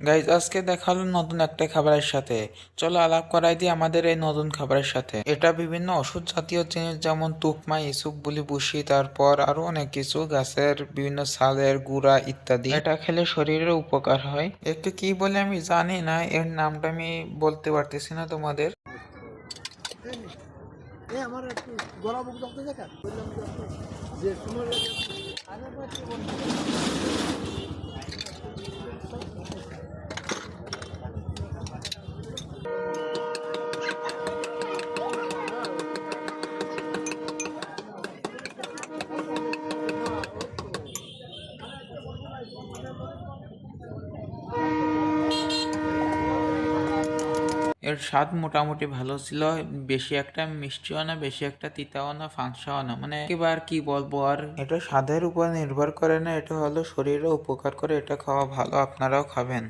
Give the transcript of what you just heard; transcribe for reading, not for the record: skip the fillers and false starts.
Guys আজকে দেখা হলো নতুন একটা খাবারের সাথে। চলো আলাপ করাই দিই আমাদের এই নতুন খাবারের সাথে। এটা বিভিন্ন ওষুধ জাতীয় জিনিস যেমন তুকমা, ইসুপ বুলি বুসি, তারপর আরো অনেক কিছু গাছের বিভিন্ন ছালের গুঁড়া ইত্যাদি। এটা খেলে শরীরের উপকার হয়। একটু কি বলে আমি জানি না, এর নামটা আমি বলতে পারতেছি না তোমাদের। আমার একটু গলা বুক দখতে দেখা বললাম যে তোমার এর স্বাদ মোটামুটি ভালো ছিল। বেশি একটা মিষ্টিও না, বেশি একটা তিতাও না, ফাঁকসাও না, মানে এবার কি বলবো আর। এটা স্বাদের উপর নির্ভর করে না, এটা হলো শরীরে উপকার করে, এটা খাওয়া ভালো, আপনারাও খাবেন।